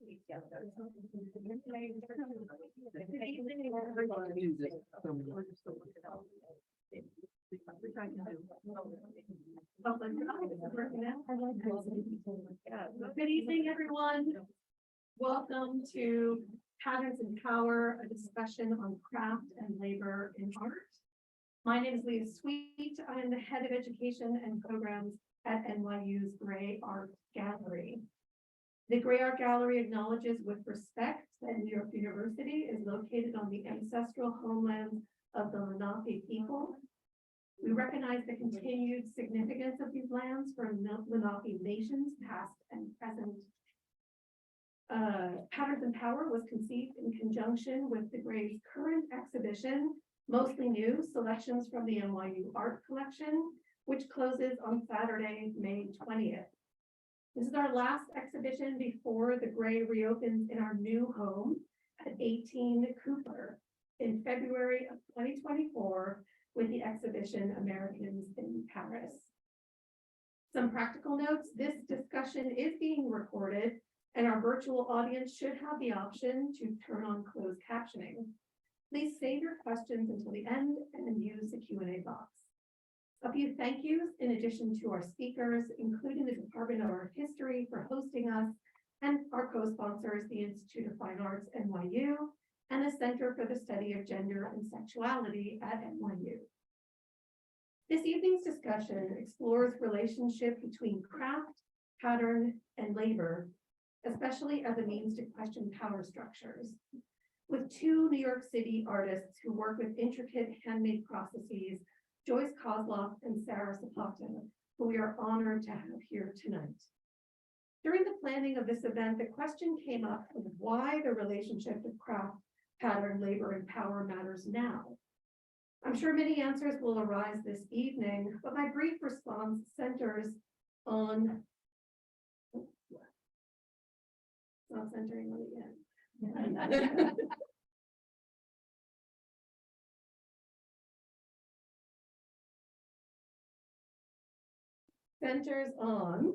Good evening, everyone. Welcome to Patterns in Power, a discussion on craft and labor in art. My name is Leah Sweet. I am the head of education and programs at NYU's Gray Art Gallery. The Gray Art Gallery acknowledges with respect that New York University is located on the ancestral homeland of the Lenape people. We recognize the continued significance of these lands for Lenape nations, past and present. Patterns in Power was conceived in conjunction with the Gray's current exhibition, Mostly New, Selections from the NYU Art Collection, which closes on Saturday, May 20th. This is our last exhibition before the Gray reopens in our new home at 18 Cooper in February of 2024 with the exhibition Americans in Paris. Some practical notes: this discussion is being recorded and our virtual audience should have the option to turn on closed captioning. Please save your questions until the end and use the Q&A box. A few thank yous in addition to our speakers, including the Department of Art History for hosting us and our co-sponsors, the Institute of Fine Arts, NYU, and the Center for the Study of Gender and Sexuality at NYU. This evening's discussion explores relationship between craft, pattern, and labor, especially as a means to question power structures, with two New York City artists who work with intricate handmade processes, Joyce Kozloff and Sarah Zapata, who we are honored to have here tonight. During the planning of this event, the question came up of why the relationship of craft, pattern, labor, and power matters now. I'm sure many answers will arise this evening, but my brief response centers on, not centering on the end. Centers on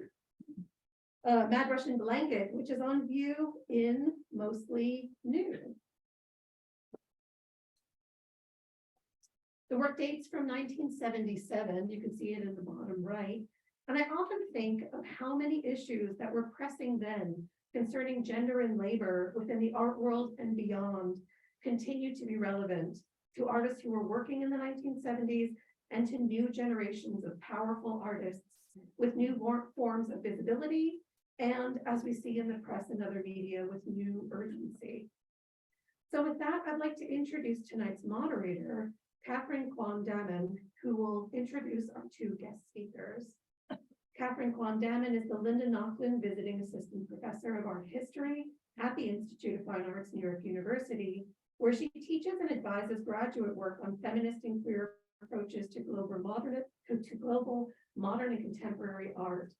Mad Russian Blanket, which is on view in Mostly New. The work dates from 1977. You can see it in the bottom right. And I often think of how many issues that were pressing then concerning gender and labor within the art world and beyond continue to be relevant to artists who were working in the 1970s and to new generations of powerful artists with new forms of visibility, and as we see in the press and other media, with new urgency. So with that, I'd like to introduce tonight's moderator, Quan, who will introduce our two guest speakers. Quan is the Linda Nochlin Visiting Assistant Professor of Art History at the Institute of Fine Arts, New York University, where she teaches and advises graduate work on feminist and queer approaches to global modern and contemporary art.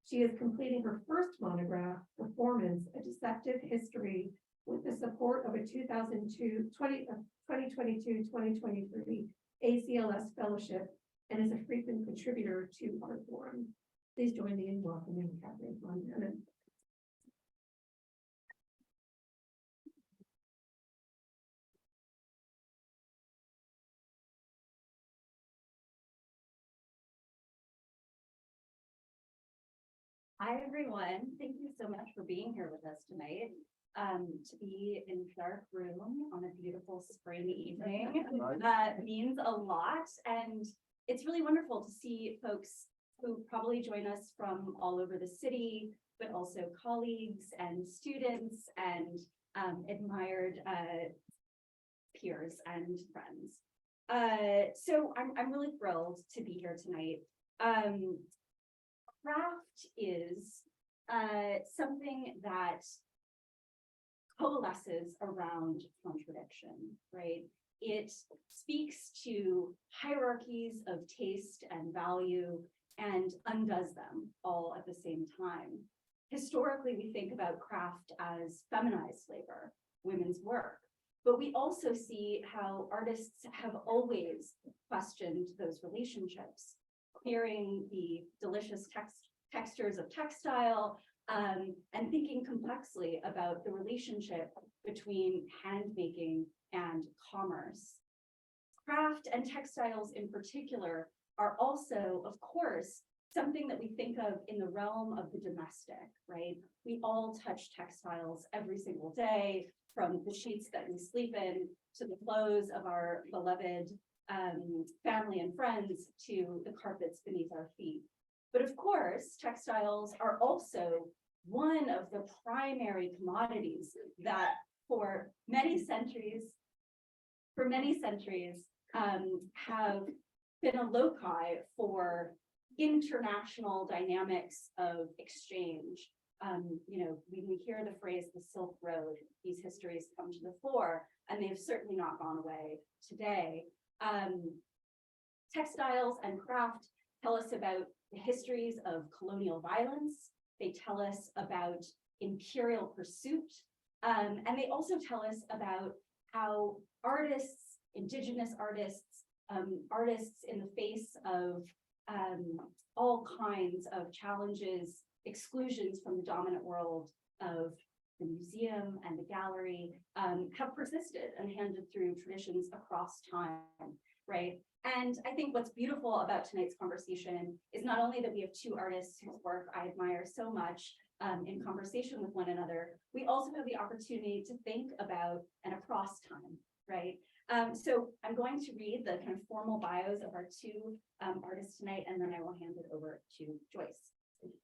She is completing her first monograph, Performance, A Deceptive History, with the support of a 2022-2023 ACLS Fellowship, and is a frequent contributor to Art Forum. Please join me in welcoming Quan. Hi, everyone. Thank you so much for being here with us tonight. To be in a dark room on a beautiful spring evening means a lot. And it's really wonderful to see folks who probably join us from all over the city, but also colleagues and students and admired peers and friends. So I'm really thrilled to be here tonight. Craft is something that coalesces around contradiction, right? It speaks to hierarchies of taste and value and undoes them all at the same time. Historically, we think about craft as feminized labor, women's work, but we also see how artists have always questioned those relationships, clearing the delicious textures of textile and thinking complexly about the relationship between handmaking and commerce. Craft and textiles in particular are also, of course, something that we think of in the realm of the domestic, right? We all touch textiles every single day, from the sheets that we sleep in to the clothes of our beloved family and friends to the carpets beneath our feet. But of course, textiles are also one of the primary commodities that for many centuries have been a loci for international dynamics of exchange. When we hear the phrase the Silk Road, these histories come to the fore, and they've certainly not gone away today. Textiles and craft tell us about the histories of colonial violence. They tell us about imperial pursuit. And they also tell us about how artists, indigenous artists, artists in the face of all kinds of challenges, exclusions from the dominant world of the museum and the gallery, have persisted and handed through traditions across time, right? And I think what's beautiful about tonight's conversation is not only that we have two artists whose work I admire so much in conversation with one another, we also have the opportunity to think about and across time, right? So I'm going to read the kind of formal bios of our two artists tonight, and then I will hand it over to Joyce.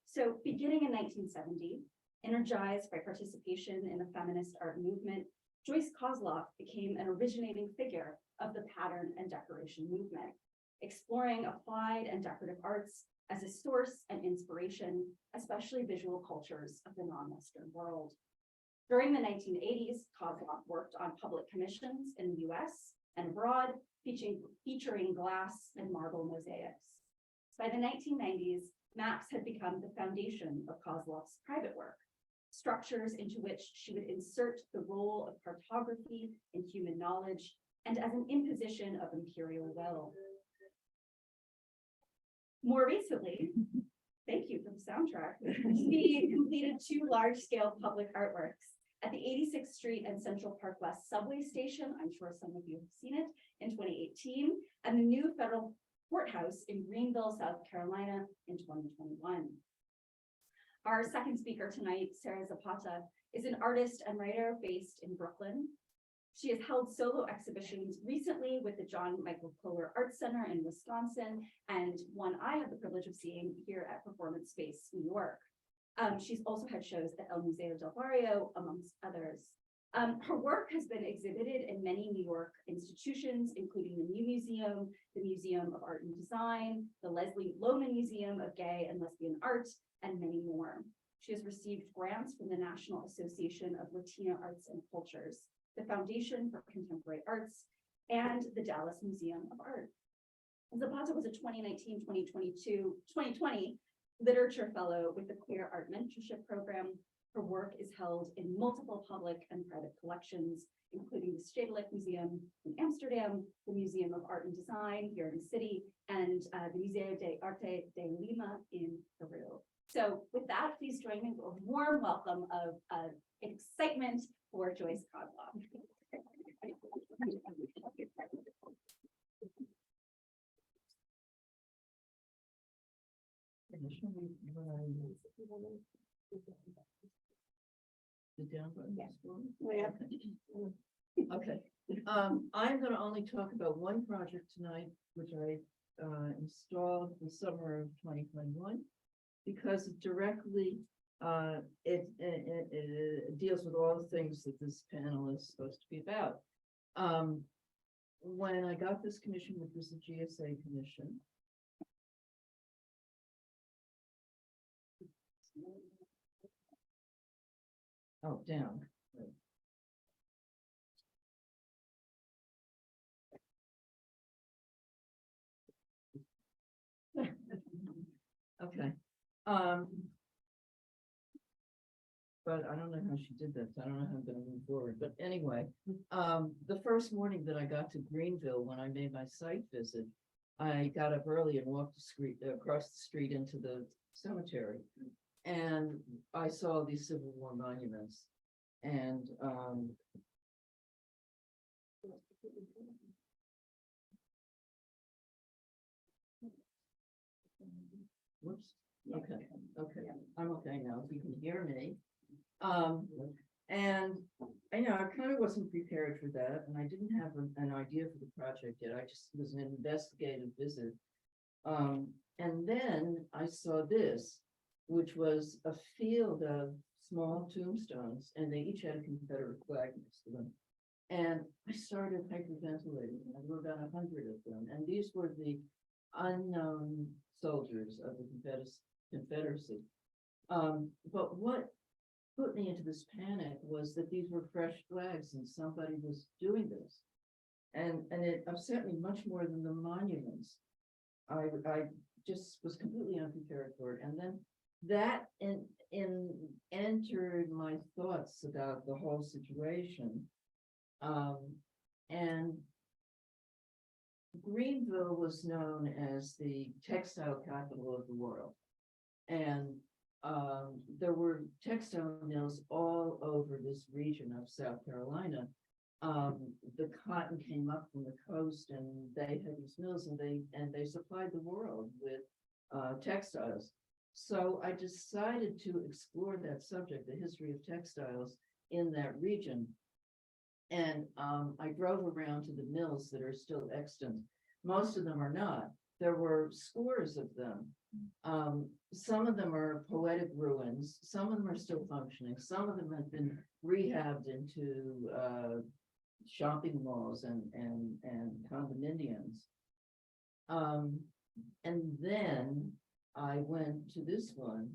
So beginning in 1970, energized by participation in the feminist art movement, Joyce Kozloff became an originating figure of the pattern and decoration movement, exploring applied and decorative arts as a source and inspiration, especially visual cultures of the non-Western world. During the 1980s, Kozloff worked on public commissions in the US and abroad, featuring glass and marble mosaics. By the 1990s, maps had become the foundation of Kozloff's private work, structures into which she would insert the role of cartography in human knowledge and as an imposition of imperial will. More recently, thank you for the soundtrack, she completed two large-scale public artworks at the 86th Street and Central Park West subway station, I'm sure some of you have seen it, in 2018, and the new federal courthouse in Greenville, South Carolina in 2021. Our second speaker tonight, Sarah Zapata, is an artist and writer based in Brooklyn. She has held solo exhibitions recently with the John Michael Kohler Art Center in Wisconsin, and one I had the privilege of seeing here at Performance Space, New York. She's also had shows at El Museo del Barrio, amongst others. Her work has been exhibited in many New York institutions, including the New Museum, the Museum of Art and Design, the Leslie Lohman Museum of Gay and Lesbian Art, and many more. She has received grants from the National Association of Latino Arts and Cultures, the Foundation for Contemporary Arts, and the Dallas Museum of Art. Zapata was a 2019-2020 Literature Fellow with the Queer Art Mentorship Program. Her work is held in multiple public and private collections, including the Stedelijk Museum in Amsterdam, the Museum of Art and Design here in the city, and the Museo de Arte de Lima in Peru. So with that, please join me with a warm welcome of excitement for Joyce Kozloff. Okay. I'm going to only talk about one project tonight, which I installed in the summer of 2021, because it directly it deals with all the things that this panel is supposed to be about. When I got this commission, which was the GSA commission, oh, down. Okay. But I don't know how she did that. So I don't know how I'm going to move forward. But anyway, the first morning that I got to Greenville, when I made my site visit, I got up early and walked across the street into the cemetery. And I saw these Civil War monuments, and whoops, okay, I'm okay now, if you can hear me. And I kind of wasn't prepared for that, and I didn't have an idea for the project yet. I just was an investigative visit. And then I saw this, which was a field of small tombstones, and they each had a Confederate flag next to them. And I started hyperventilating. There were about 100 of them, and these were the unknown soldiers of the Confederacy. But what put me into this panic was that these were fresh flags and somebody was doing this. And it upset me much more than the monuments. I just was completely unprepared for it. And then that entered my thoughts about the whole situation. And Greenville was known as the textile capital of the world. And there were textile mills all over this region of South Carolina. The cotton came up from the coast, and they had these mills, and they supplied the world with textiles. So I decided to explore that subject, the history of textiles in that region. And I drove around to the mills that are still extant. Most of them are not. There were scores of them. Some of them are poetic ruins. Some of them are still functioning. Some of them have been rehabbed into shopping malls and condominiums. And then I went to this one,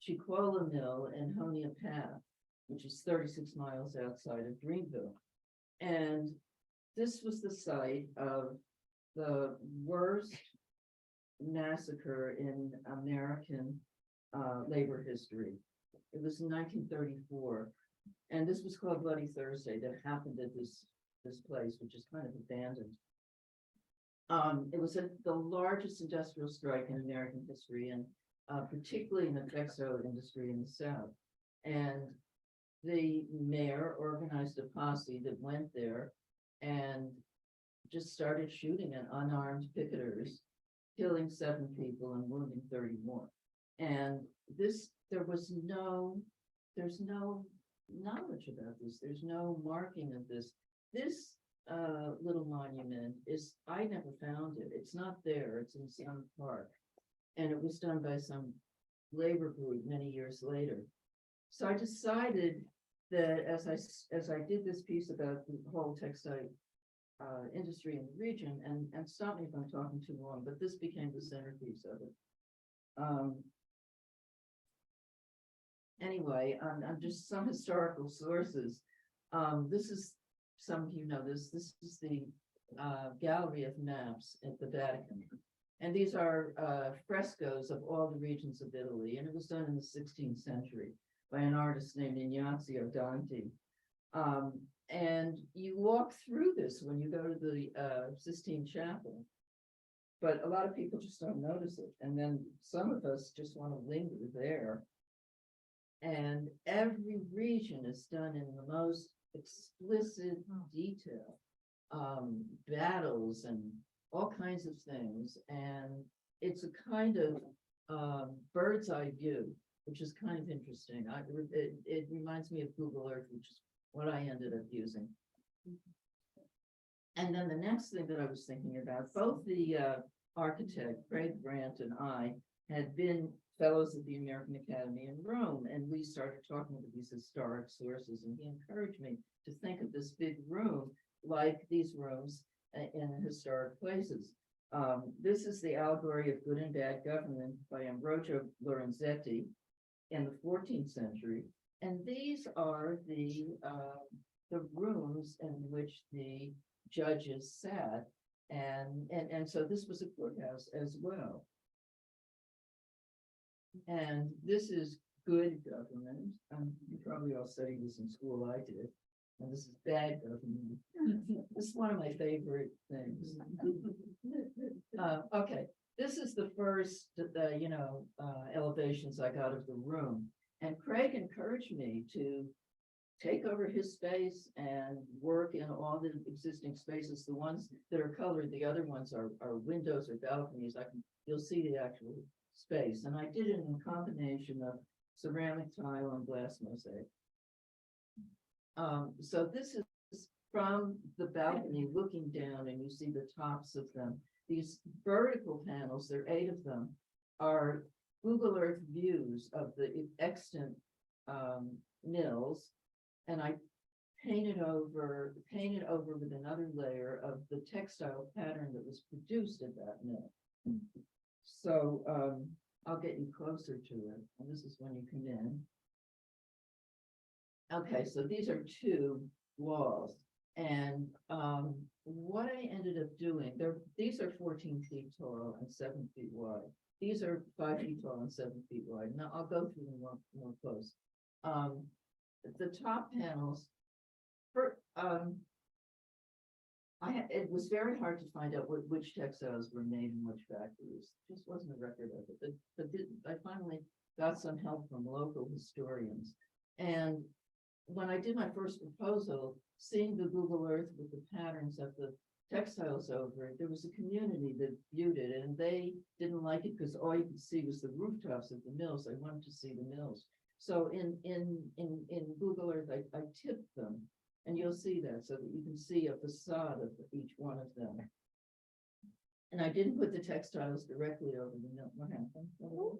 Chiquola Mill in Honia Path, which is 36 miles outside of Greenville. And this was the site of the worst massacre in American labor history. It was in 1934, and this was called Bloody Thursday. That happened at this place, which is kind of abandoned. It was the largest industrial strike in American history, and particularly in the textile industry in the South. And the mayor organized a posse that went there and just started shooting at unarmed picketers, killing 7 people and wounding 30 more. And there's no knowledge about this. There's no marking of this. This little monument I never found it. It's not there. It's in some park. And it was done by some labor group many years later. So I decided that as I did this piece about the whole textile industry in the region, and stop me if I'm talking too long, but this became the centerpiece of it. Anyway, I'm just some historical sources. This is, some of you know this is the gallery of maps at the Vatican. And these are frescoes of all the regions of Italy, and it was done in the 16th century by an artist named Ignazio Danti. And you walk through this when you go to the Sistine Chapel, but a lot of people just don't notice it. And then some of us just want to linger there. And every region is done in the most explicit detail, battles and all kinds of things. And it's a kind of bird's eye view, which is kind of interesting. It reminds me of Google Earth, which is what I ended up using. And then the next thing that I was thinking about, both the architect, Craig Grant, and I had been fellows at the American Academy in Rome, and we started talking about these historic sources, and he encouraged me to think of this big room like these rooms in historic places. This is the Allegory of Good and Bad Government by Ambrogio Lorenzetti in the 14th century. And these are the rooms in which the judges sat. And so this was a courthouse as well. And this is good government. You probably all studied this in school, I did. And this is bad government. This is one of my favorite things. Okay, this is the first, elevations I got of the room. And Craig encouraged me to take over his space and work in all the existing spaces. The ones that are colored, the other ones are windows or balconies. You'll see the actual space. And I did it in a combination of ceramic tile and glass mosaic. So this is from the balcony looking down, and you see the tops of them. These vertical panels, there are 8 of them, are Google Earth views of the extant mills. And I painted over with another layer of the textile pattern that was produced at that mill. So I'll get you closer to it. And this is when you come in. Okay, so these are 2 walls. And what I ended up doing, these are 14 feet tall and 7 feet wide. These are 5 feet tall and 7 feet wide. Now I'll go through them more close. The top panels, it was very hard to find out which textiles were made in which factories. Just wasn't a record of it. But I finally got some help from local historians. And when I did my first proposal, seeing the Google Earth with the patterns of the textiles over it, there was a community that viewed it, and they didn't like it because all you could see was the rooftops of the mills. They wanted to see the mills. So in Google Earth, I tipped them, and you'll see that so that you can see a facade of each one of them. And I didn't put the textiles directly over the mill. What happened? No,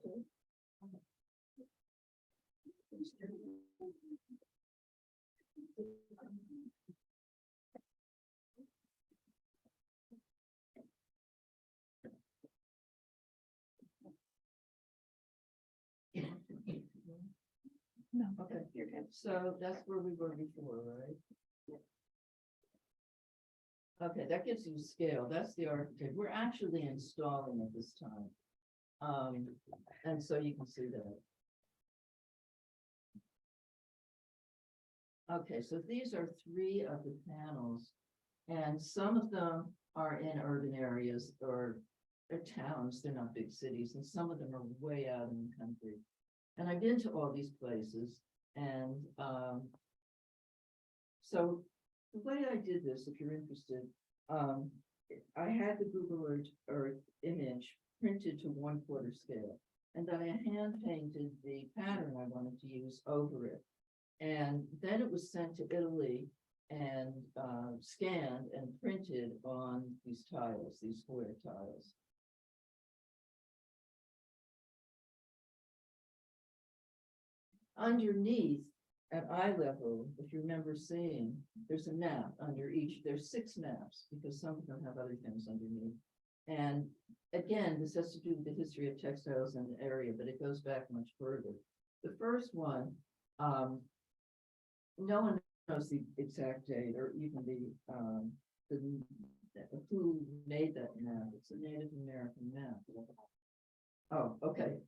Okay. you're good. So that's where we were before, right? Okay, that gives you scale. That's the architect. We're actually installing at this time. And so you can see that. Okay, so these are 3 of the panels, and some of them are in urban areas or towns. They're not big cities, and some of them are way out in the country. And I've been to all these places, and so the way I did this, if you're interested, I had the Google Earth image printed to 1/4 scale, and then I hand painted the pattern I wanted to use over it. And then it was sent to Italy and scanned and printed on these tiles, these square tiles. Underneath, at eye level, if you remember seeing, there's a map under each. There's 6 maps because some of them have other things underneath. And again, this has to do with the history of textiles in the area, but it goes back much further. The first one, no one knows the exact date or even who made that map. It's a Native American map. Oh, okay.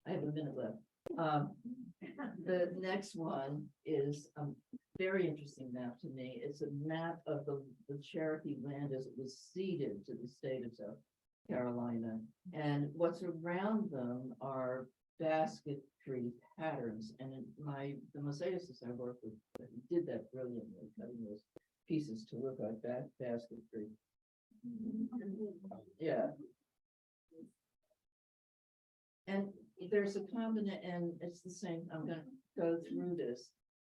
I have a minute left. The next one is a very interesting map to me. It's a map of the Cherokee land as it was ceded to the state of South Carolina. And what's around them are basketry patterns. And the mosaicist I worked with did that brilliantly, cutting those pieces to look like basketry. Yeah. And there's a combination, and it's the same. I'm going to go through this.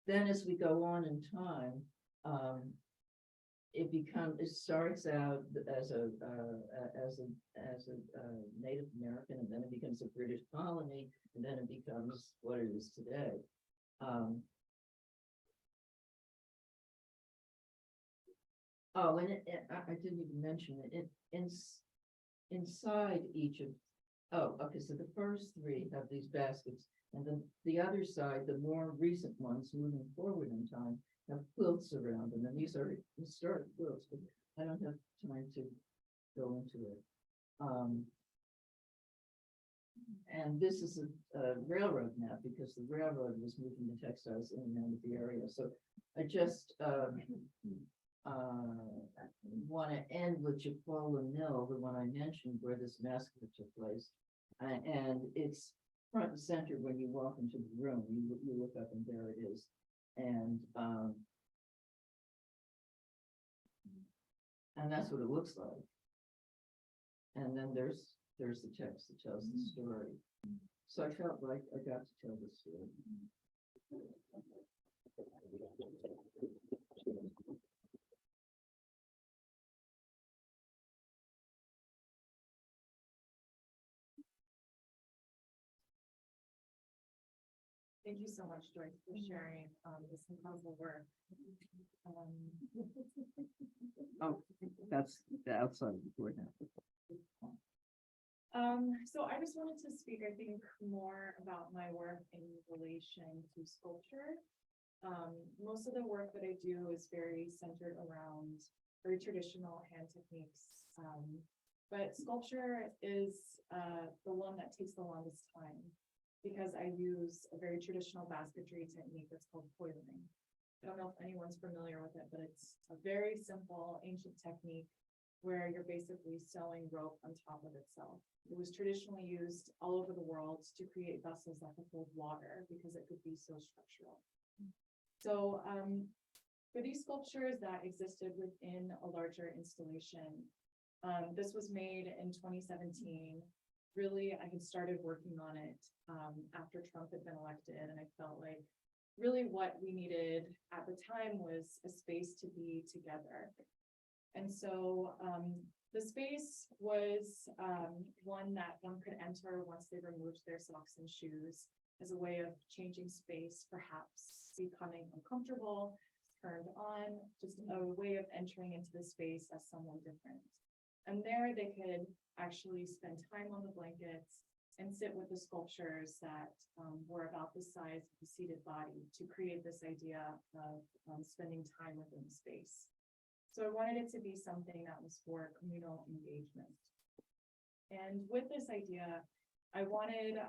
Then, as we go on in time, it starts out as a Native American, and then it becomes a British colony, and then it becomes what it is today. Oh, and I didn't even mention it. Inside each of. Oh, okay, so the first 3 have these baskets, and then the other side, the more recent ones moving forward in time, have quilts around them, and these are historic quilts, but I don't have time to go into it. And this is a railroad map, because the railroad was moving the textiles in and out of the area, so I just want to end with Chipola Mill, the one I mentioned, where this massacre took place. And it's front and center when you walk into the room. You look up and there it is. And that's what it looks like. And then there's the text that tells the story. So I felt like I got to tell the story. Thank you so much, Joyce, for sharing this incredible work. Oh, that's the outside of the board now. So I just wanted to speak, I think, more about my work in relation to sculpture. Most of the work that I do is very centered around very traditional hand techniques. But sculpture is the one that takes the longest time, because I use a very traditional basketry technique that's called coiling. I don't know if anyone's familiar with it, but it's a very simple ancient technique where you're basically sewing rope on top of itself. It was traditionally used all over the world to create vessels that could hold water because it could be so structural. So for these sculptures that existed within a larger installation, this was made in 2017. Really, I had started working on it after Trump had been elected, and I felt like really what we needed at the time was a space to be together. And so the space was one that one could enter once they removed their socks and shoes, as a way of changing space, perhaps becoming uncomfortable, turned on, just a way of entering into the space as someone different. And there they could actually spend time on the blankets and sit with the sculptures that were about the size of the seated body to create this idea of spending time within the space. So I wanted it to be something that was for communal engagement. And with this idea, I wanted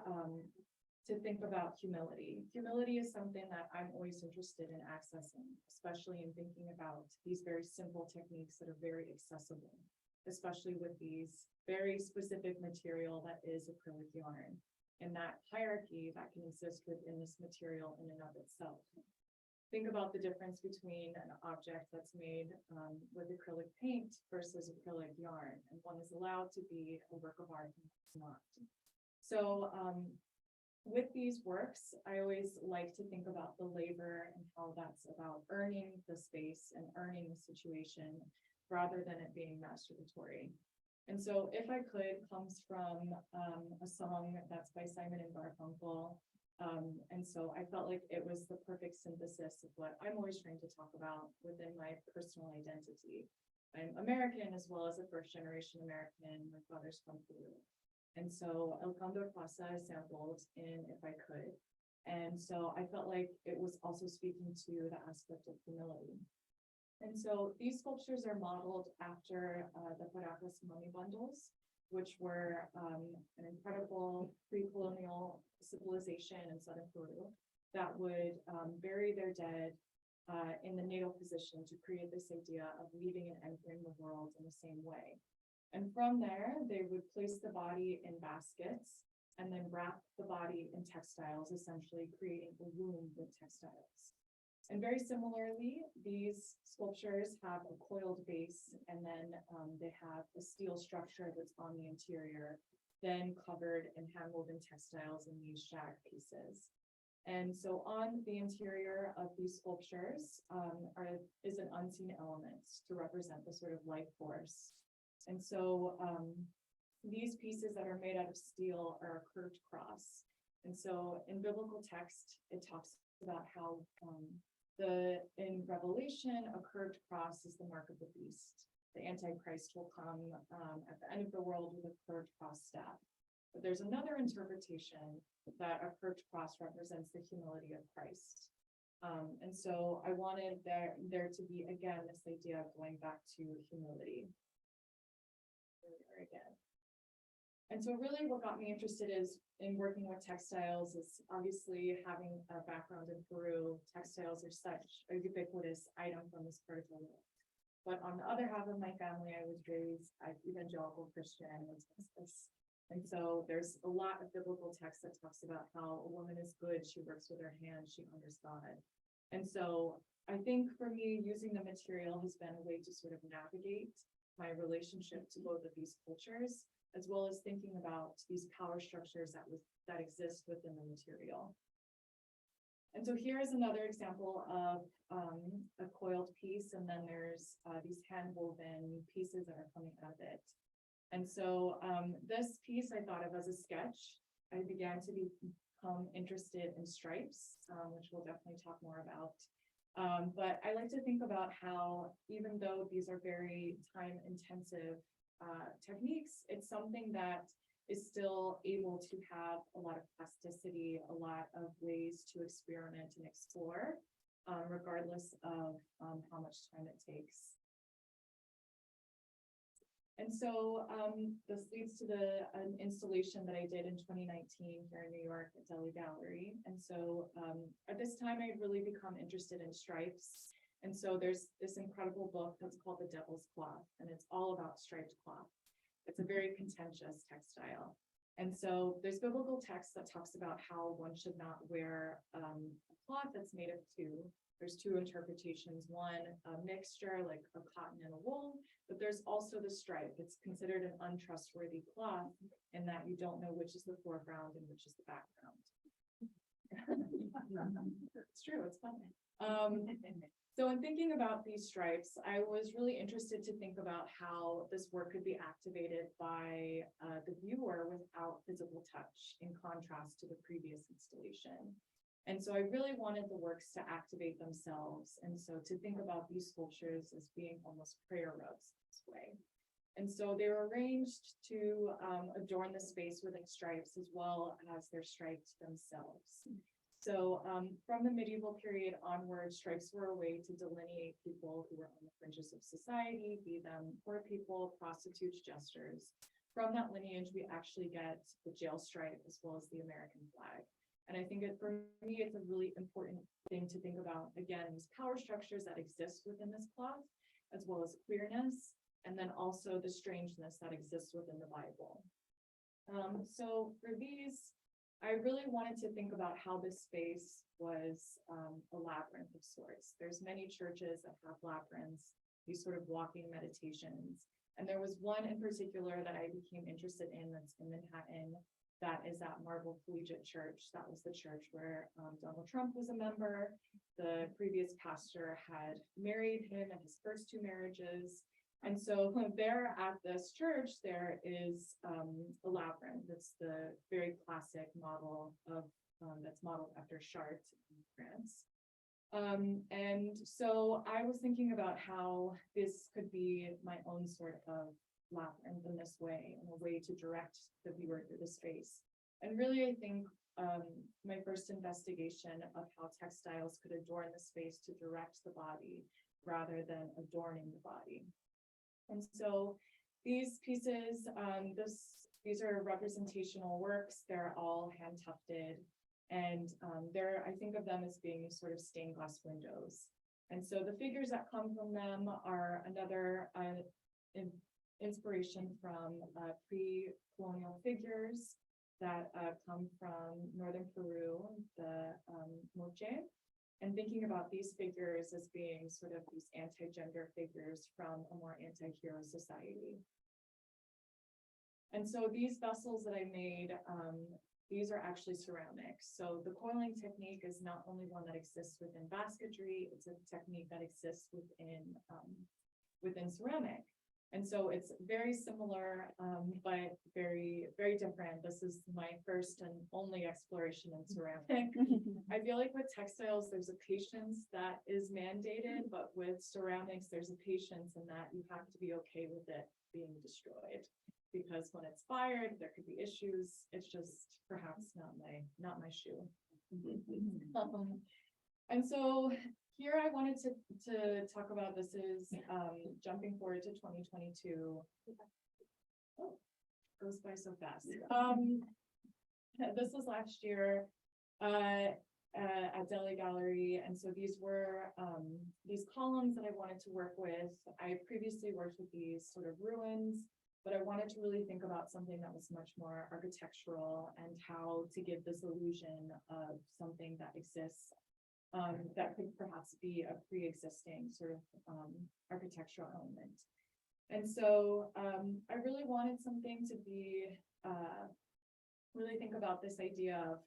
to think about humility. Humility is something that I'm always interested in accessing, especially in thinking about these very simple techniques that are very accessible, especially with these very specific material that is acrylic yarn, and that hierarchy that can exist within this material in and of itself. Think about the difference between an object that's made with acrylic paint versus acrylic yarn, and one is allowed to be a work of art and it's not. So with these works, I always like to think about the labor and how that's about earning the space and earning the situation rather than it being masturbatory. And so If I Could comes from a song that's by Simon and Garfunkel. And so I felt like it was the perfect synthesis of what I'm always trying to talk about within my personal identity. I'm American as well as a first generation American. My father's from Peru. And so El Condor Pasa is sampled in If I Could. And so I felt like it was also speaking to the aspect of humility. And so these sculptures are modeled after the Paracas mummy bundles, which were an incredible pre-colonial civilization in southern Peru that would bury their dead in the natal position to create this idea of leaving and entering the world in the same way. And from there, they would place the body in baskets and then wrap the body in textiles, essentially creating a womb with textiles. And very similarly, these sculptures have a coiled base, and then they have a steel structure that's on the interior, then covered in hand-woven textiles in these shag pieces. And so on the interior of these sculptures is an unseen element to represent the sort of life force. And so these pieces that are made out of steel are a curved cross. And so in biblical text, it talks about how in Revelation, a curved cross is the mark of the beast. The Antichrist will come at the end of the world with a curved cross staff. But there's another interpretation that a curved cross represents the humility of Christ. And so I wanted there to be, again, this idea of going back to humility. Again. And so really what got me interested is in working with textiles is obviously having a background in Peru. Textiles are such a ubiquitous item from this part of the world. But on the other half of my family, I was raised evangelical Christian in Texas. And so there's a lot of biblical text that talks about how a woman is good, she works with her hands, she honors God. And so I think for me, using the material has been a way to sort of navigate my relationship to both of these cultures, as well as thinking about these power structures that exist within the material. And so here is another example of a coiled piece, and then there's these hand woven pieces that are coming out of it. And so this piece I thought of as a sketch. I began to become interested in stripes, which we'll definitely talk more about. But I like to think about how, even though these are very time-intensive techniques, it's something that is still able to have a lot of plasticity, a lot of ways to experiment and explore, regardless of how much time it takes. And so this leads to an installation that I did in 2019 here in New York at Delhi Gallery. And so at this time, I had really become interested in stripes. And so there's this incredible book that's called The Devil's Cloth, and it's all about striped cloth. It's a very contentious textile. And so there's biblical text that talks about how one should not wear a cloth that's made of two. There's two interpretations. One, a mixture like a cotton and a wool, but there's also the stripe. It's considered an untrustworthy cloth in that you don't know which is the foreground and which is the background. It's true, it's fun. So in thinking about these stripes, I was really interested to think about how this work could be activated by the viewer without physical touch, in contrast to the previous installation. And so I really wanted the works to activate themselves. And so to think about these sculptures as being almost prayer rugs this way. And so they were arranged to adorn the space with stripes, as well as they're striped themselves. So from the medieval period onward, stripes were a way to delineate people who were on the fringes of society, be them poor people, prostitutes, jesters. From that lineage, we actually get the jail stripe as well as the American flag. And I think for me, it's a really important thing to think about, again, these power structures that exist within this cloth, as well as queerness, and then also the strangeness that exists within the Bible. So for these, I really wanted to think about how this space was a labyrinth of sorts. There's many churches that have labyrinths, these sort of walking meditations. And there was one in particular that I became interested in that's in Manhattan. That is at Marble Collegiate Church. That was the church where Donald Trump was a member. The previous pastor had married him in his first two marriages. And so there at this church, there is a labyrinth. It's the very classic model of that's modeled after Chartres in France. And so I was thinking about how this could be my own sort of labyrinth in this way, and a way to direct the viewer through the space. And really, I think my first investigation of how textiles could adorn the space to direct the body rather than adorning the body. And so these pieces, these are representational works. They're all hand tufted, and I think of them as being sort of stained glass windows. And so the figures that come from them are another inspiration from pre-colonial figures that come from northern Peru, the Moche. And thinking about these figures as being sort of these anti-gender figures from a more anti-hero society. And so these vessels that I made, these are actually ceramics. So the coiling technique is not only one that exists within basketry, it's a technique that exists within ceramic. And so it's very similar, but very, very different. This is my first and only exploration in ceramic. I feel like with textiles, there's a patience that is mandated, but with ceramics, there's a patience in that you have to be okay with it being destroyed. Because when it's fired, there could be issues. It's just perhaps not my shoe. And so here I wanted to talk about, this is jumping forward to 2022. Oh, goes by so fast. This was last year at Delhi Gallery. And so these were these columns that I wanted to work with. I previously worked with these sort of ruins but I wanted to really think about something that was much more architectural and how to give this illusion of something that exists that could perhaps be a pre-existing sort of architectural element. And so I really wanted something to be really think about this idea of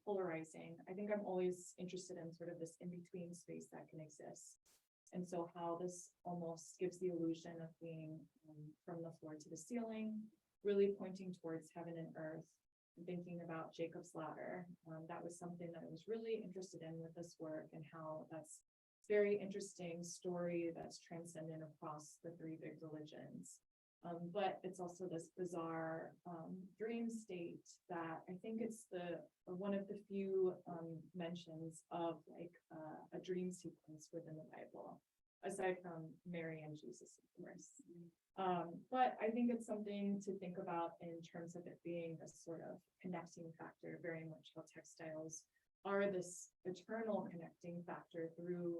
polarizing. I think I'm always interested in sort of this in-between space that can exist. And so how this almost gives the illusion of being from the floor to the ceiling, really pointing towards heaven and earth, and thinking about Jacob's ladder. That was something that I was really interested in with this work, and how that's very interesting story that's transcendent across the three big religions. But it's also this bizarre dream state that I think it's one of the few mentions of like a dream sequence within the Bible, aside from Mary and Jesus, of course. But I think it's something to think about in terms of it being this sort of connecting factor, very much how textiles are this eternal connecting factor through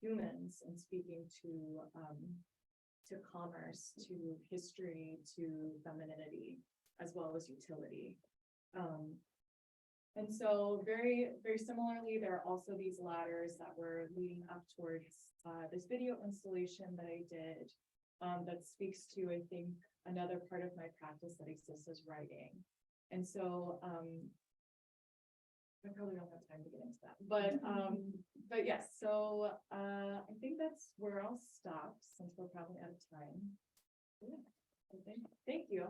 humans and speaking to commerce, to history, to femininity, as well as utility. And so very, very similarly, there are also these ladders that were leading up towards this video installation that I did that speaks to, I think, another part of my practice that exists as writing. And so I probably don't have time to get into that, but yes, so I think that's where I'll stop since we're probably out of time. Yeah, thank you.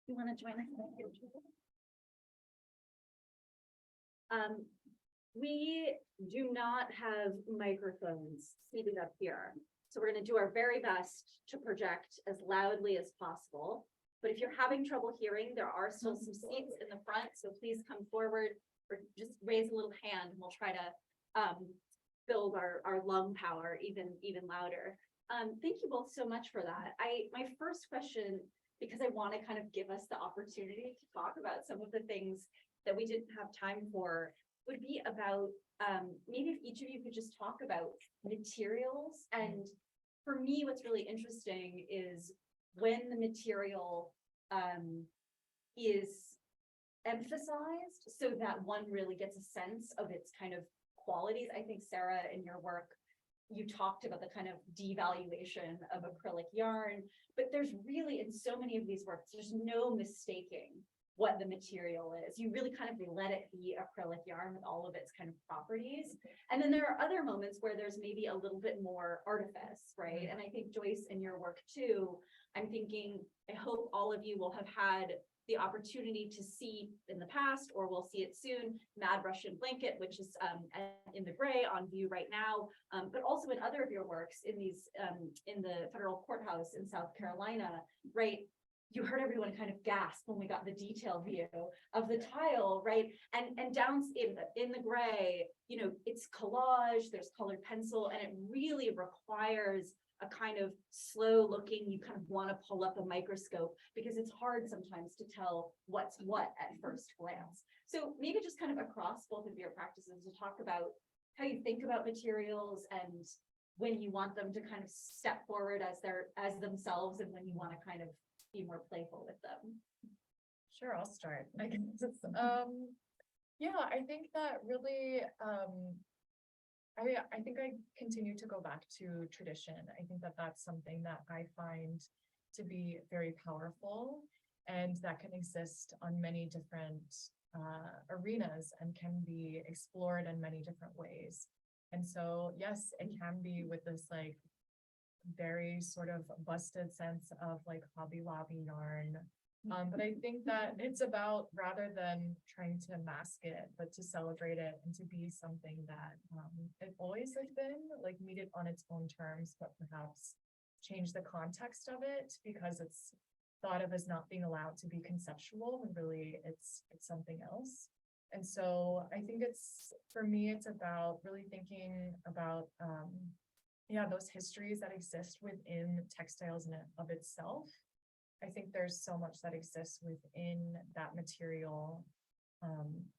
You want to join us? We do not have microphones seated up here, so we're going to do our very best to project as loudly as possible. But if you're having trouble hearing, there are still some seats in the front, so please come forward or just raise a little hand, and we'll try to build our lung power even louder. Thank you both so much for that. My first question, because I want to kind of give us the opportunity to talk about some of the things that we didn't have time for, would be about maybe if each of you could just talk about materials. And for me, what's really interesting is when the material is emphasized so that one really gets a sense of its kind of qualities. I think, Sarah, in your work, you talked about the kind of devaluation of acrylic yarn, but there's really, in so many of these works, there's no mistaking what the material is. You really kind of let it be acrylic yarn with all of its kind of properties. And then there are other moments where there's maybe a little bit more artifice, right? And I think, Joyce, in your work too, I'm thinking, I hope all of you will have had the opportunity to see in the past, or we'll see it soon, Mad Russian Blanket, which is in the gray on view right now, but also in other of your works in these in the federal courthouse in South Carolina, right? You heard everyone kind of gasp when we got the detail view of the tile, right? And down in the gray, you know, it's collage, there's colored pencil, and it really requires a kind of slow looking, you kind of want to pull up a microscope because it's hard sometimes to tell what's what at first glance. So maybe just kind of across both of your practices to talk about how you think about materials and when you want them to kind of step forward as themselves, and when you want to kind of be more playful with them. Sure, I'll start. I guess yeah, I think that really I think I continue to go back to tradition. I think that that's something that I find to be very powerful, and that can exist on many different arenas and can be explored in many different ways. And so, yes, it can be with this like very sort of busted sense of like Hobby Lobby yarn. But I think that it's about, rather than trying to mask it, but to celebrate it and to be something that it always has been, like meet it on its own terms, but perhaps change the context of it because it's thought of as not being allowed to be conceptual, and really it's something else. And so I think it's, for me, it's about really thinking about those histories that exist within textiles in and of itself, I think there's so much that exists within that material.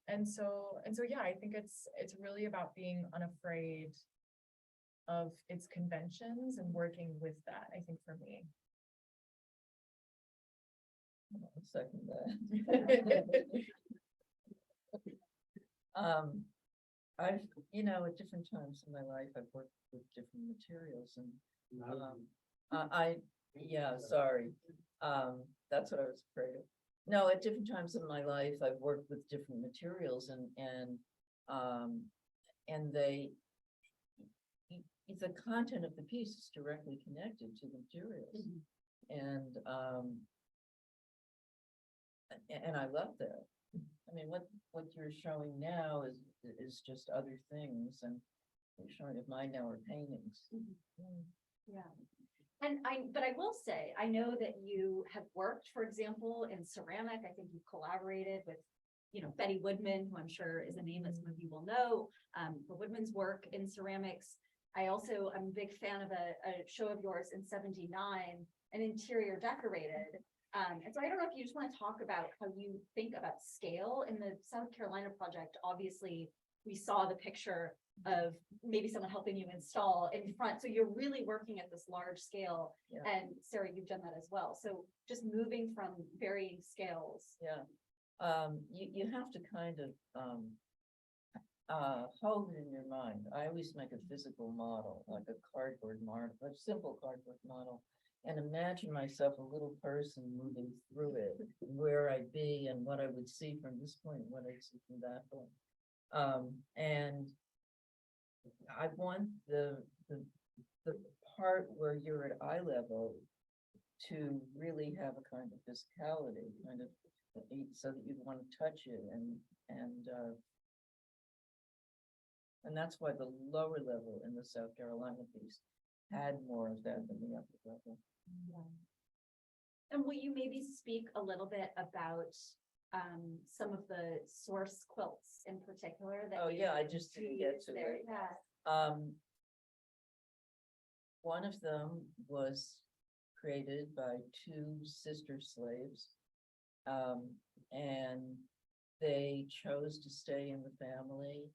And so, yeah, I think it's really about being unafraid of its conventions and working with that, I think for me. I'll second that. I've, at different times in my life, I've worked with different materials and, sorry. That's what I was afraid of. No, at different times in my life, I've worked with different materials and the content of the piece is directly connected to the materials. And I love that. I mean, what you're showing now is just other things, and you're showing of mine now are paintings. Yeah. But I will say, I know that you have worked, for example, in ceramic. I think you've collaborated with, Betty Woodman, who I'm sure is a name that some of you will know, for Woodman's work in ceramics. I'm a big fan of a show of yours in '79, an interior decorated. And so I don't know if you just want to talk about how you think about scale in the South Carolina project. Obviously, we saw the picture of maybe someone helping you install in front. So you're really working at this large scale. Yeah. And Sarah, you've done that as well. So just moving from varying scales. Yeah. You have to kind of hold it in your mind. I always make a physical model, like a cardboard model, a simple cardboard model, and imagine myself a little person moving through it, where I'd be and what I would see from this point, what I'd see from that point. And I want the part where you're at eye level to really have a kind of physicality, kind of, so that you'd want to touch it, and that's why the lower level in the South Carolina piece had more of that than the upper level. And will you maybe speak a little bit about some of the source quilts in particular that? Oh yeah, I just didn't get to there? it. Yeah. One of them was created by two sister slaves, and they chose to stay in the family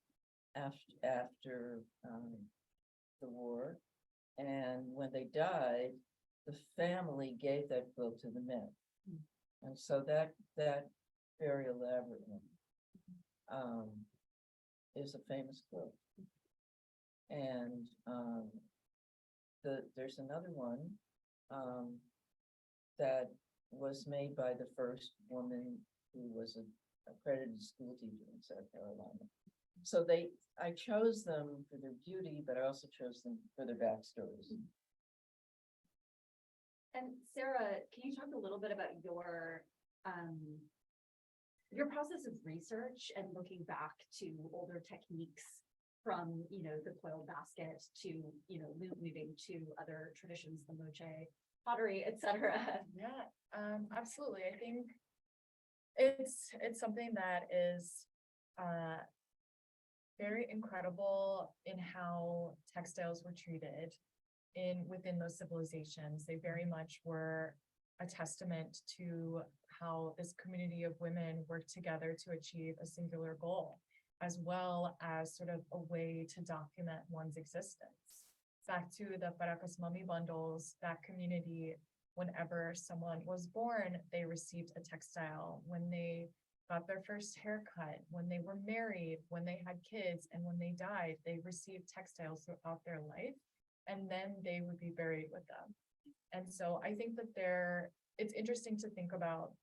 after the war, and when they died, the family gave that quilt to the men, and so that very elaborate one is a famous quilt. And there's another one that was made by the first woman who was an accredited school teacher in South Carolina. So I chose them for their beauty, but I also chose them for their backstories. And Sarah, can you talk a little bit about your process of research and looking back to older techniques from, the coiled basket to, loom weaving to other traditions, the moche, pottery, etc. Yeah, absolutely. I think it's something that is very incredible in how textiles were treated within those civilizations. They very much were a testament to how this community of women worked together to achieve a singular goal, as well as sort of a way to document one's existence. Back to the Paracas mummy bundles, that community, whenever someone was born, they received a textile. When they got their first haircut, when they were married, when they had kids, and when they died, they received textiles throughout their life, and then they would be buried with them. And so I think that it's interesting to think about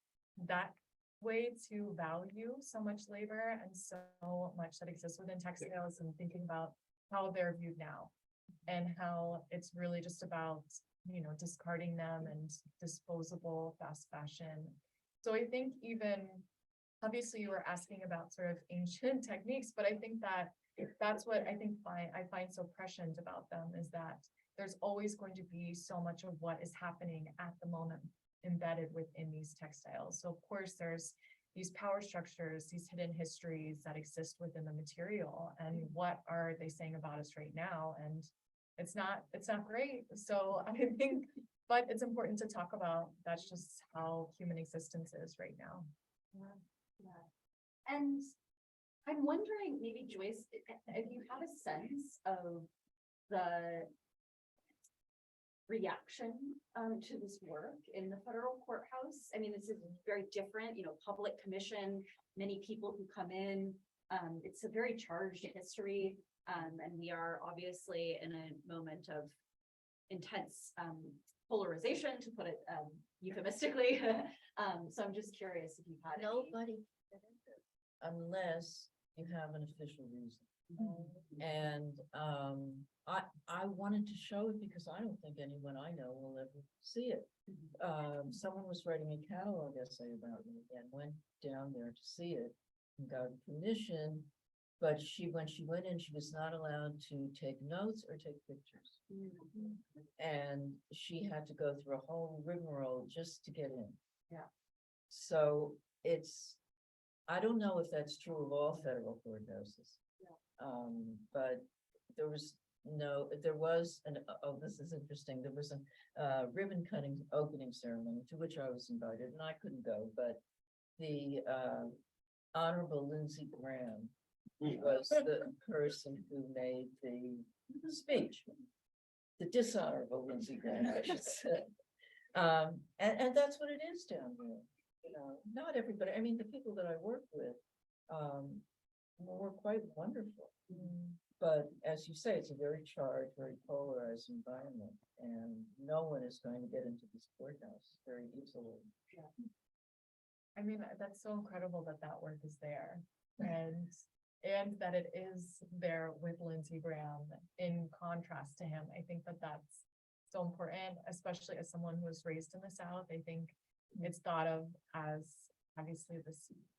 that way to value so much labor and so much that exists within textiles, and thinking about how they're viewed now and how it's really just about, discarding them and disposable fast fashion. So I think even, obviously you were asking about sort of ancient techniques, but I think that's what I find so prescient about them, is that there's always going to be so much of what is happening at the moment embedded within these textiles. So of course there's these power structures, these hidden histories that exist within the material, and what are they saying about us right now? And it's not great. So I think but it's important to talk about. That's just how human existence is right now. Yeah. And I'm wondering, maybe Joyce, if you have a sense of the reaction to this work in the federal courthouse. I mean, this is very different, public commission, many people who come in. It's a very charged history, and we are obviously in a moment of intense polarization, to put it euphemistically. So I'm just curious if you've had any. Nobody, unless you have an official reason. And I wanted to show it because I don't think anyone I know will ever see it. Someone was writing a catalog essay about me and went down there to see it and got permission. But when she went in, she was not allowed to take notes or take pictures. And she had to go through a whole rigmarole just to get in. Yeah. So I don't know if that's true of all federal courthouses. But there was this is interesting. There was a ribbon cutting opening ceremony to which I was invited, and I couldn't go, but the Honorable Lindsey Graham was the person who made the speech. The dishonorable Lindsey Graham, I should say. And that's what it is down there. Not everybody, I mean, the people that I work with were quite wonderful. But as you say, it's a very charged, very polarized environment, and no one is going to get into this courthouse very easily. I mean, that's so incredible that that work is there, and that it is there with Lindsey Graham in contrast to him. I think that that's so important, especially as someone who was raised in the South. I think it's thought of as obviously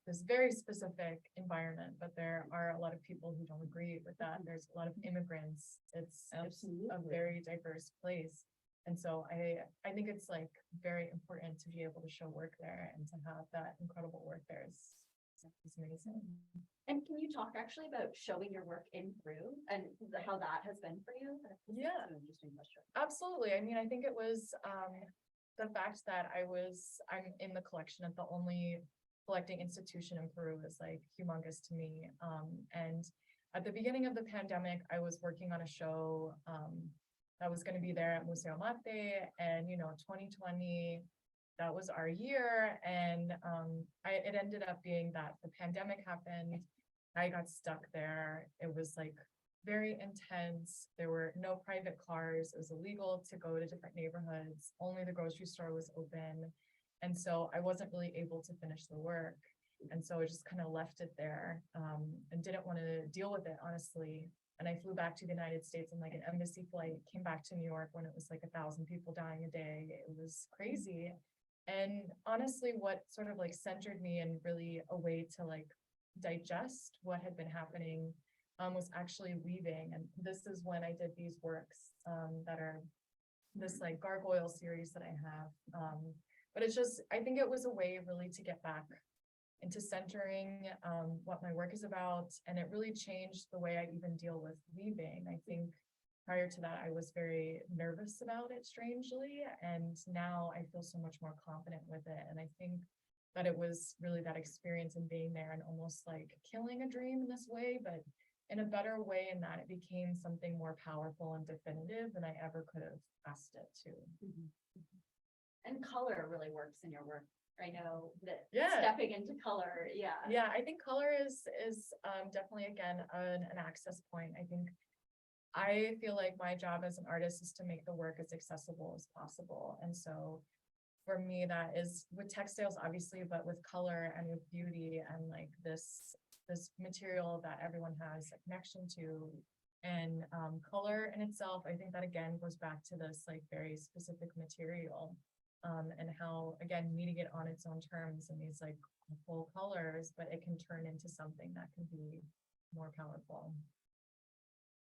this very specific environment, but there are a lot of people who don't agree with that. There's a lot of immigrants. It's a very diverse place. And so I think it's like very important to be able to show work there and to have that incredible work there is amazing. And can you talk actually about showing your work in Peru and how that has been for you? Yeah. That's an interesting question. Absolutely. I mean, I think it was the fact that I'm in the collection at the only collecting institution in Peru is like humongous to me. And at the beginning of the pandemic, I was working on a show that was going to be there at Museo Mate, and 2020, that was our year. And it ended up being that the pandemic happened. I got stuck there. It was like very intense. There were no private cars. It was illegal to go to different neighborhoods. Only the grocery store was open. And so I wasn't really able to finish the work. And so I just kind of left it there and didn't want to deal with it, honestly. And I flew back to the United States on like an embassy flight, came back to New York when it was like 1,000 people dying a day. It was crazy. And honestly, what sort of like centered me and really a way to like digest what had been happening was actually weaving. And this is when I did these works that are this like gargoyle series that I have. But it's just, I think it was a way really to get back into centering what my work is about. And it really changed the way I even deal with weaving. I think prior to that, I was very nervous about it, strangely. And now I feel so much more confident with it. And I think that it was really that experience in being there and almost like killing a dream in this way, but in a better way, in that it became something more powerful and definitive than I ever could have asked it to. And color really works in your work. I know that Yeah. stepping into color, yeah. Yeah, I think color is definitely, again, an access point. I feel like my job as an artist is to make the work as accessible as possible. And so for me, that is with textiles, obviously, but with color and with beauty and like this material that everyone has a connection to. And color in itself, I think that again goes back to this like very specific material and how, again, meeting it on its own terms and these like full colors, but it can turn into something that can be more powerful.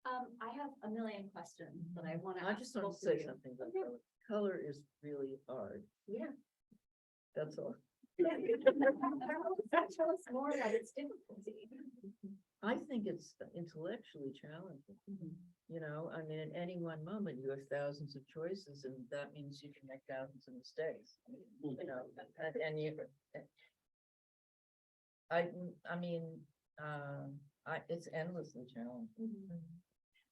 I have a million questions that I want to I ask. just want both to of say you. something about Okay. color. Color is really hard. Yeah. That's all. Tell us more about its difficulty. I think it's intellectually challenging. You know, I mean, at any one moment, you have thousands of choices, and that means you can make thousands of mistakes. You know, and you, I mean, it's endlessly challenging.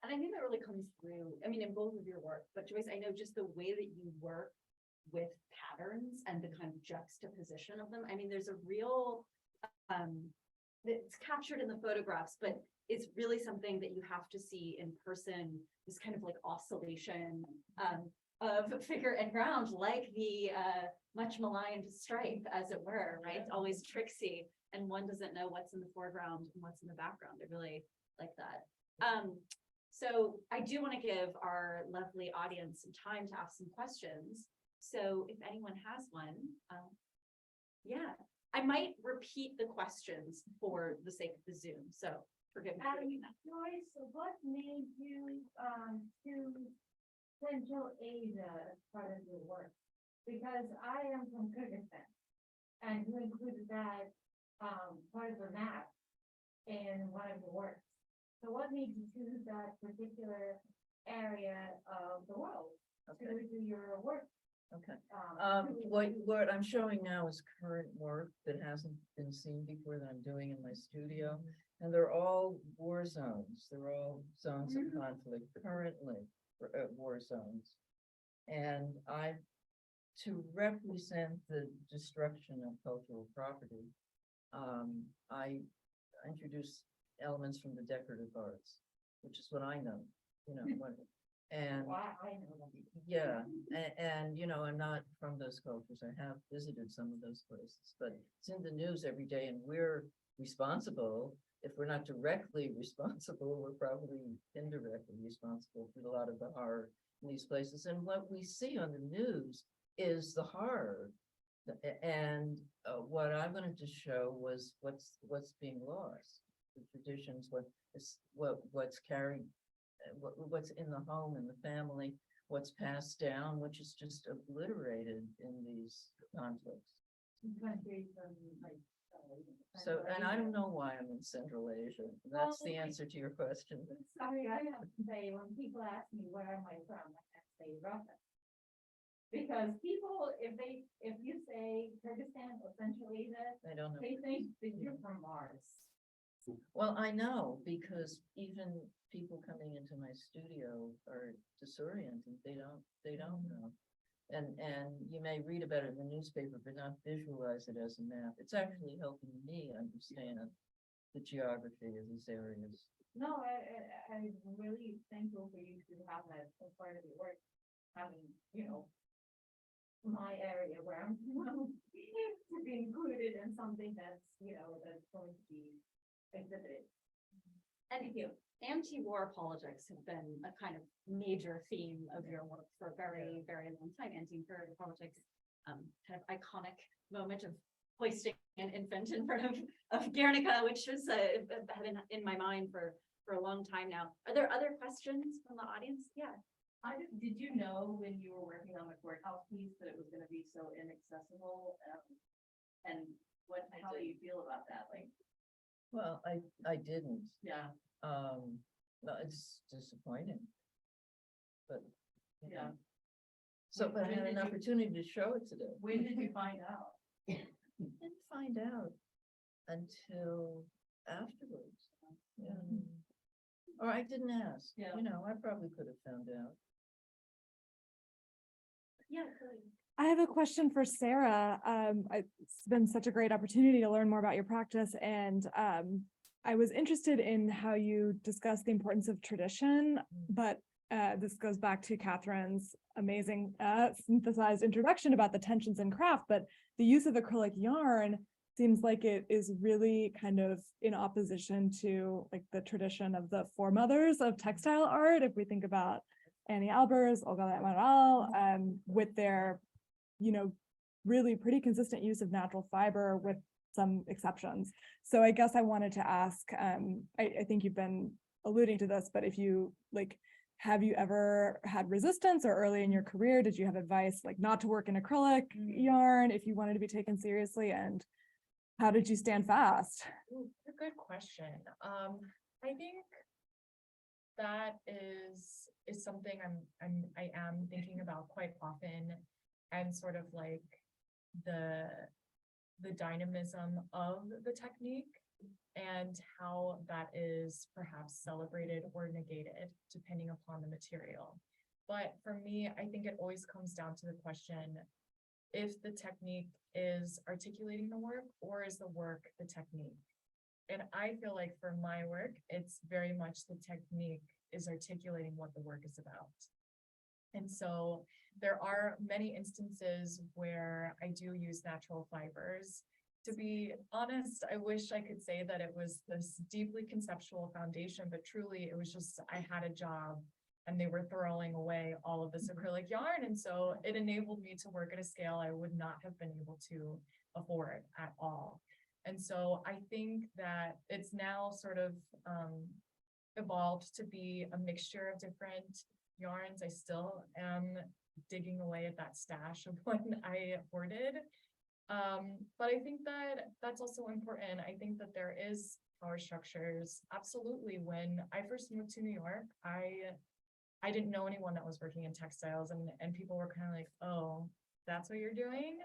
And I think that really comes through, I mean, in both of your work, but Joyce, I know just the way that you work with patterns and the kind of juxtaposition of them. I mean, there's a real, it's captured in the photographs, but it's really something that you have to see in person, this kind of like oscillation of figure and ground, like the much maligned stripe, as it were, right? It's always tricksy, and one doesn't know what's in the foreground and what's in the background. I really like that. So I do want to give our lovely audience some time to ask some questions. So if anyone has one, yeah, I might repeat the questions for the sake of the Zoom. So forgive me for doing that. Joyce, what made you choose Central Asia as part of your work? Because I am from Kyrgyzstan, and you included that part of the map in one of your works. So what made you choose that particular area of the world to do your work? Okay. What I'm showing now is current work that hasn't been seen before that I'm doing in my studio. And they're all war zones. They're all zones of conflict currently, war zones. And to represent the destruction of cultural property, I introduced elements from the decorative arts, which is what I know, you know, and Wow, I know that. yeah, and you know, I'm not from those cultures. I have visited some of those places, but it's in the news every day, and we're responsible. If we're not directly responsible, we're probably indirectly responsible for a lot of the horror in these places. And what we see on the news is the horror. And what I wanted to show was what's being lost, the traditions, what's carried, what's in the home and the family, what's passed down, which is just obliterated in these conflicts. So, and I don't know why I'm in Central Asia. That's the answer to your question. Sorry, I have to say, when people ask me where am I from, I have to say Russia. Because people, if you say Kyrgyzstan or Central Asia, I don't know. they think that you're from Mars. Well, I know, because even people coming into my studio are disoriented. They don't know. And you may read about it in the newspaper, but not visualize it as a map. It's actually helping me understand the geography of these areas. No, I'm really thankful for you to have that as part of your work, having, you know, my area where I'm from, to be included in something that's, you know, that's going to be exhibited. And anti-war apologetics have been a kind of major theme of your work for a very, very long time. Anti-war apologetics, kind of iconic moment of hoisting an infant in front of Guernica, which was been in my mind for a long time now. Are there other questions from the audience? Yeah. Did you know when you were working on the courthouse piece that it was going to be so inaccessible? And how do you feel about that? Like, Well, I didn't. yeah, No, it's disappointing. But you yeah. know. So, but I had an opportunity to show it today. When did you find out? Didn't find out until afterwards. Yeah. Or I didn't ask. Yeah. You know, I probably could have found out. Yeah. I have a question for Sarah. It's been such a great opportunity to learn more about your practice, and I was interested in how you discuss the importance of tradition, but this goes back to Catherine's amazing synthesized introduction about the tensions in craft, but the use of acrylic yarn seems like it is really kind of in opposition to like the tradition of the foremothers of textile art. If we think about Annie Albers, Olga Amaral, with their, you know, really pretty consistent use of natural fiber with some exceptions. So I guess I wanted to ask, I think you've been alluding to this, but if you like have you ever had resistance, or early in your career, did you have advice like not to work in acrylic yarn if you wanted to be taken seriously? And how did you stand fast? Ooh, a good question. I think that is something I am thinking about quite often, and sort of like the dynamism of the technique and how that is perhaps celebrated or negated depending upon the material. But for me, I think it always comes down to the question, if the technique is articulating the work, or is the work the technique? And I feel like for my work, it's very much the technique is articulating what the work is about. And so there are many instances where I do use natural fibers. To be honest, I wish I could say that it was this deeply conceptual foundation, but truly it was just, I had a job and they were throwing away all of this acrylic yarn. And so it enabled me to work at a scale I would not have been able to afford at all. And so I think that it's now sort of evolved to be a mixture of different yarns. I still am digging away at that stash of when I hoarded. But I think that that's also important. I think that there is power structures. Absolutely. When I first moved to New York, I didn't know anyone that was working in textiles, and people were kind of like, oh, that's what you're doing.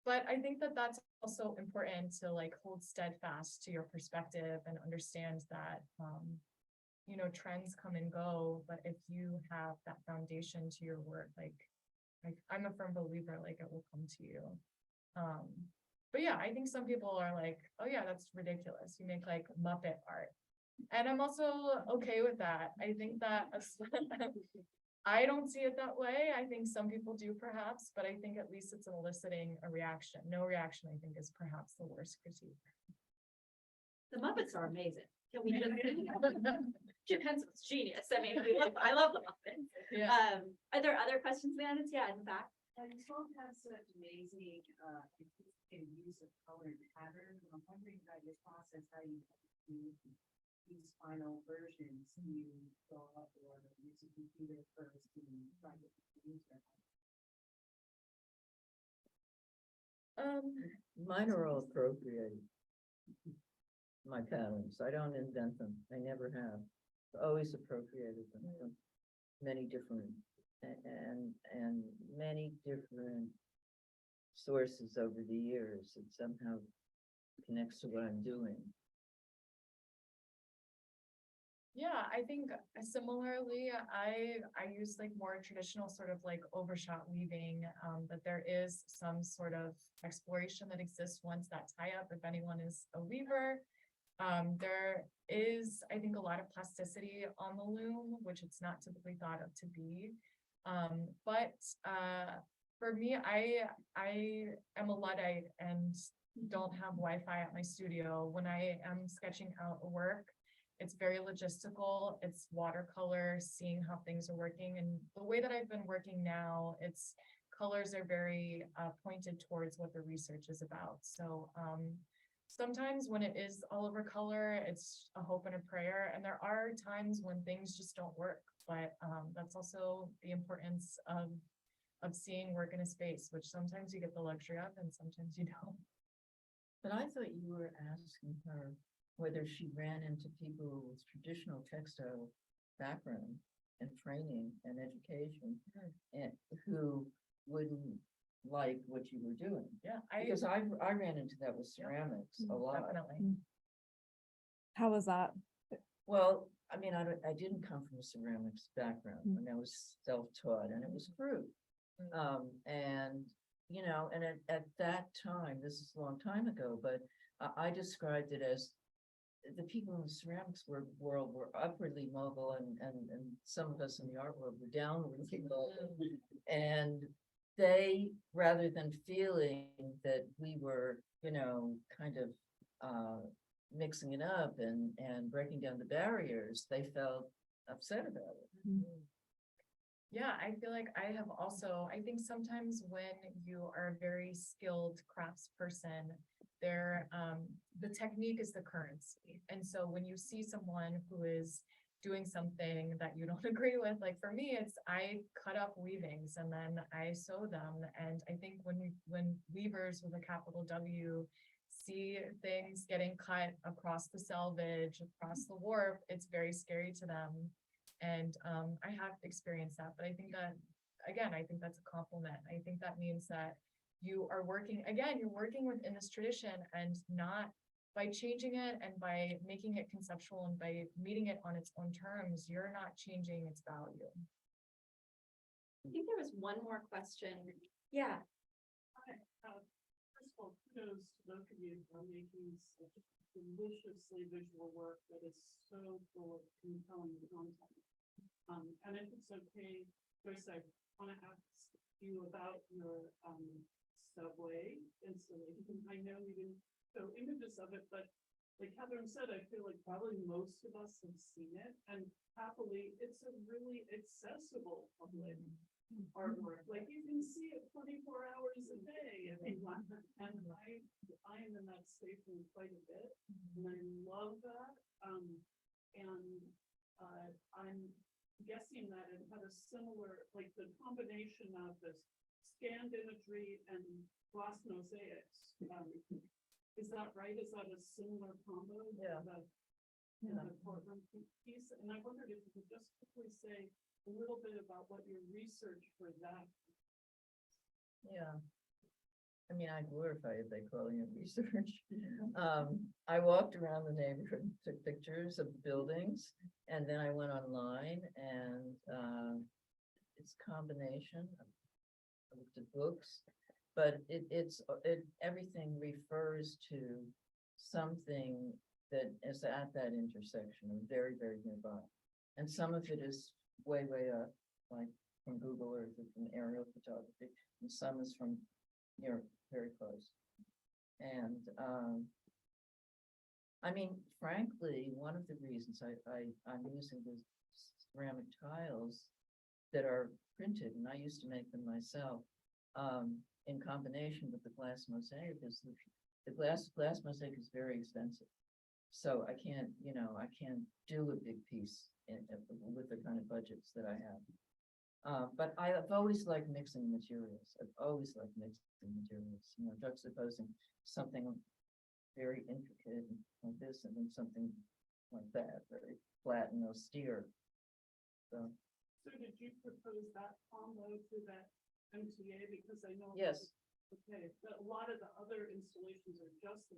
But I think that that's also important to like hold steadfast to your perspective and understand that, you know, trends come and go, but if you have that foundation to your work, like I'm a firm believer, like it will come to you. But yeah, I think some people are like, oh yeah, that's ridiculous. You make like Muppet art. And I'm also okay with that. I think that I don't see it that way. I think some people do perhaps, but I think at least it's eliciting a reaction. No reaction, I think, is perhaps the worst critique. The Muppets are amazing. Can we just, Jim Henson's genius. I mean, I love the Muppets. Yeah. Are there other questions, Leanne? Yeah, in the back. You both have such amazing, use of color and pattern. I'm wondering about your process, how you do these final versions. Do you go up or use a computer first and try to use them? Mine are all appropriated. My patterns, I don't invent them. I never have. I've always appropriated them from many different and many different sources over the years. It somehow connects to what I'm doing. Yeah, I think similarly, I use like more traditional sort of like overshot weaving, but there is some sort of exploration that exists once that tie up, if anyone is a weaver. There is, I think, a lot of plasticity on the loom, which it's not typically thought of to be. But for me, I am a Luddite and don't have Wi-Fi at my studio. When I am sketching out a work, it's very logistical. It's watercolor, seeing how things are working. And the way that I've been working now, it's colors are very pointed towards what the research is about. So sometimes when it is all over color, it's a hope and a prayer. And there are times when things just don't work. But that's also the importance of seeing work in a space, which sometimes you get the luxury of and sometimes you don't. But I thought you were asking her whether she ran into people with traditional textile background and training and education and who wouldn't like what you were doing. Yeah, Because I ran into that with ceramics a lot. definitely. How was that? Well, I mean, I didn't come from a ceramics background, and I was self-taught, and it was crude. And you know, and at that time, this is a long time ago, but I described it as the people in the ceramics world were upwardly mobile, and some of us in the art world were downwardly mobile. And they, rather than feeling that we were, you know, kind of mixing it up and breaking down the barriers, they felt upset about it. Yeah, I feel like I have also, I think sometimes when you are a very skilled crafts person, the technique is the currency. And so when you see someone who is doing something that you don't agree with. Like for me, it's I cut up weavings and then I sew them. And I think when weavers with a capital W see things getting cut across the selvage, across the warp, it's very scary to them. And I have experienced that, but I think that, again, I think that's a compliment. I think that means that you are working, again, you're working within this tradition and not by changing it and by making it conceptual and by meeting it on its own terms, you're not changing its value. I think there was one more question. Yeah. Hi, first of all, kudos to both of you for making such deliciously visual work that is so full of compelling content. And if it's okay, Joyce, I want to ask you about your subway installation. I know you didn't show images of it, but like Catherine said, I feel like probably most of us have seen it, and happily, it's a really accessible public artwork. Like you can see it 24 hours a day if you want. And I am in that state quite a bit, and I love that. I'm guessing that it had a similar, like the combination of this scanned imagery and glass mosaics. Is that right? Is that a similar combo? Yeah. The courtroom piece? And I wondered if you could just quickly say a little bit about what your research for that. Yeah. I mean, I glorify it, they call it research. I walked around the neighborhood, took pictures of buildings, and then I went online and it's a combination. I looked at books, but everything refers to something that is at that intersection, and very, very nearby. And some of it is way, way up, like from Google Earth or from aerial photography, and some is from very close. And I mean, frankly, one of the reasons I'm using the ceramic tiles that are printed, and I used to make them myself, in combination with the glass mosaic, is the glass mosaic is very expensive. So I can't do a big piece with the kind of budgets that I have. But I've always liked mixing materials. I've always liked mixing materials, juxtaposing something very intricate like this and then something like that, very flat and austere. So did you propose that combo to that MTA? Because I know. yes. Okay, but a lot of the other installations are just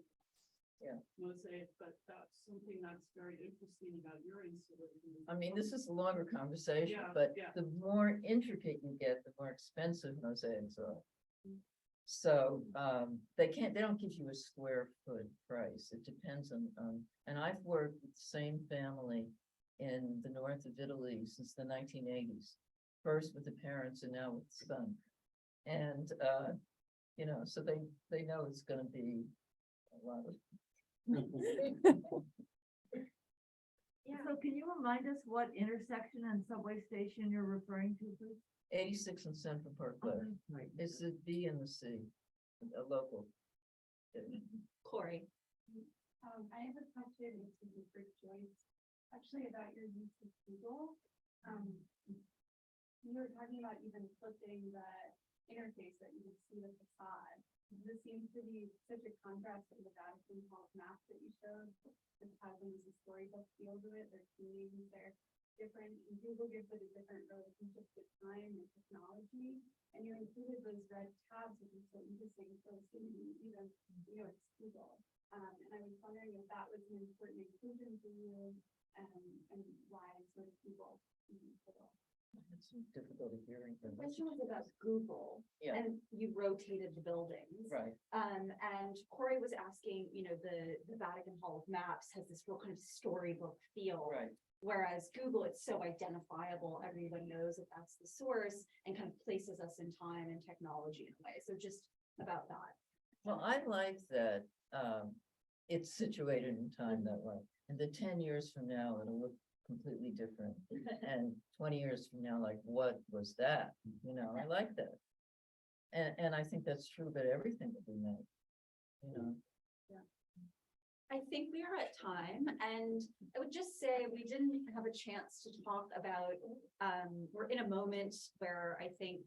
mosaic, but that's something that's very interesting about your installation. I mean, this is a longer conversation, Yeah, but yeah. the more intricate you get, the more expensive mosaics are. So they don't give you a square foot price. It depends on, and I've worked with the same family in the north of Italy since the 1980s. First with the parents and now with the son. And so they know it's going to be a lot of. Yeah. So can you remind us what intersection and subway station you're referring to, please? 86 in Central Park Road. Right. It's the B and the C, a local. Corey. I have a question for Joyce, actually about your use of Google. You were talking about even flipping the interface that you would see the facade. This seems to be such a contrast to the Vatican Hall map that you showed, which has a storybook feel to it. Their themes, they're different. Google gives it a different relationship to time and technology. And you included those red tabs, which is so interesting. So it's even, it's Google. And I was wondering if that was an important inclusion for you and why sort of Google. It's difficulty hearing. The question was about Google. Yeah. And you rotated the buildings. Right. And Corey was asking, the Vatican Hall of Maps has this real kind of storybook feel. Right. Whereas Google, it's so identifiable, everyone knows that that's the source and kind of places us in time and technology in a way. So just about that. Well, I like that it's situated in time that way. And the 10 years from now, it'll look completely different. And 20 years from now, like, what was that? I like that. And I think that's true about everything that we make. Yeah. I think we are at time, and I would just say we didn't have a chance to talk about, we're in a moment where I think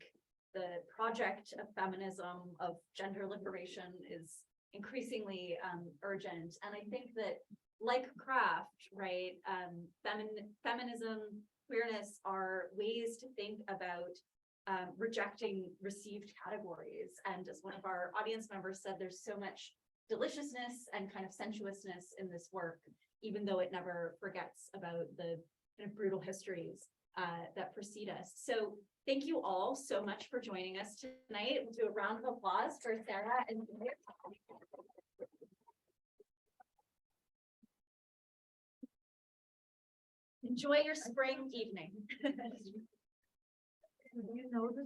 the project of feminism, of gender liberation is increasingly urgent. And I think that like craft, right, feminism, queerness are ways to think about rejecting received categories. And as one of our audience members said, there's so much deliciousness and kind of sensuousness in this work, even though it never forgets about the kind of brutal histories that precede us. So thank you all so much for joining us tonight. We'll do a round of applause for Sarah and enjoy your spring evening. Do you know this?